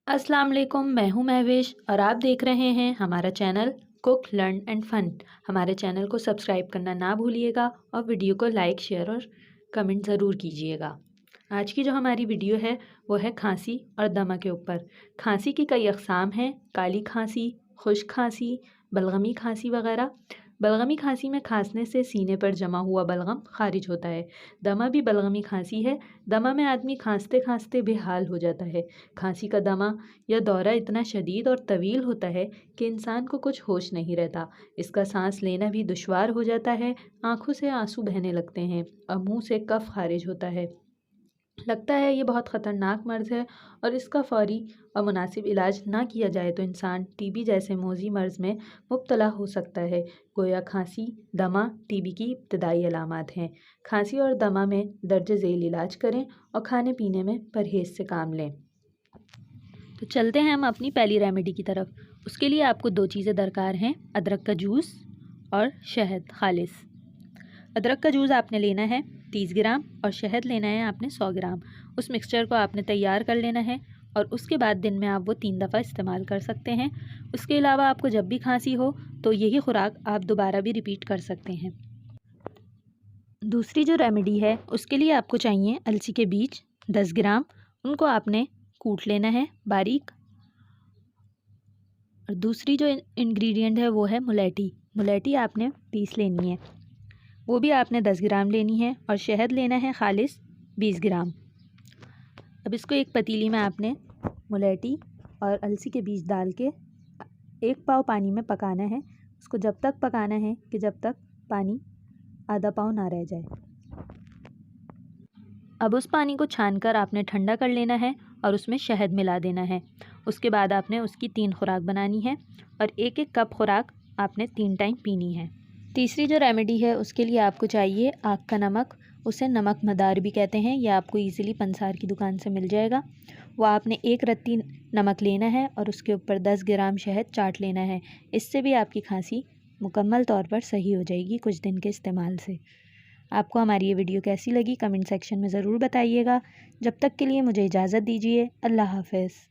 अस्सलाम वालेकुम, मैं हूं महविश और आप देख रहे हैं हमारा चैनल कुक लर्न एंड फ़न। हमारे चैनल को सब्सक्राइब करना ना भूलिएगा और वीडियो को लाइक शेयर और कमेंट ज़रूर कीजिएगा। आज की जो हमारी वीडियो है वो है खांसी और दमा के ऊपर। खांसी की कई अक़साम हैं, काली खांसी, खुश्क खांसी, बलगमी खांसी वगैरह। बलगमी खांसी में खांसने से सीने पर जमा हुआ बलगम खारिज होता है। दमा भी बलगमी खांसी है। दमा में आदमी खांसते खांसते बेहाल हो जाता है। खांसी का दमा या दौरा इतना शदीद और तवील होता है कि इंसान को कुछ होश नहीं रहता। इसका सांस लेना भी दुश्वार हो जाता है, आंखों से आंसू बहने लगते हैं और मुंह से कफ खारिज होता है। लगता है ये बहुत ख़तरनाक मर्ज़ है और इसका फ़ौरी और मुनासिब इलाज ना किया जाए तो इंसान टीबी जैसे मोज़ी मर्ज़ में मुब्तला हो सकता है। गोया खांसी, दमा टीबी की इब्तदाई अलामात हैं। खांसी और दमा में दर्ज झेल इलाज करें और खाने पीने में परहेज़ से काम लें। तो चलते हैं हम अपनी पहली रेमेडी की तरफ। उसके लिए आपको 2 चीज़ें दरकार हैं, अदरक का जूस और शहद खालिस। अदरक का जूस आपने लेना है 30 ग्राम और शहद लेना है आपने 100 ग्राम। उस मिक्सचर को आपने तैयार कर लेना है और उसके बाद दिन में आप वो 3 दफ़ा इस्तेमाल कर सकते हैं। उसके अलावा आपको जब भी खांसी हो तो यही खुराक आप दोबारा भी रिपीट कर सकते हैं। दूसरी जो रेमेडी है उसके लिए आपको चाहिए अलसी के बीज 10 ग्राम। उनको आपने कूट लेना है बारीक। और दूसरी जो इंग्रेडिएंट है वो है मुलेठी। मुलेठी आपने पीस लेनी है, वो भी आपने 10 ग्राम लेनी है और शहद लेना है खालिस 20 ग्राम। अब इसको एक पतीली में आपने मुलेठी और अलसी के बीज डाल के 1 पाव पानी में पकाना है। उसको जब तक पकाना है कि जब तक पानी आधा पाव ना रह जाए। अब उस पानी को छानकर आपने ठंडा कर लेना है और उसमें शहद मिला देना है। उसके बाद आपने उसकी 3 खुराक बनानी है और 1-1 कप खुराक आपने 3 टाइम पीनी है। तीसरी जो रेमेडी है उसके लिए आपको चाहिए आग का नमक। उसे नमक मदार भी कहते हैं। यह आपको इजीली पंसार की दुकान से मिल जाएगा। वो आपने 1 रत्ती नमक लेना है और उसके ऊपर 10 ग्राम शहद चाट लेना है। इससे भी आपकी खांसी मुकम्मल तौर पर सही हो जाएगी कुछ दिन के इस्तेमाल से। आपको हमारी ये वीडियो कैसी लगी कमेंट सेक्शन में ज़रूर बताइएगा। जब तक के लिए मुझे इजाज़त दीजिए। अल्लाह हाफ़िज़।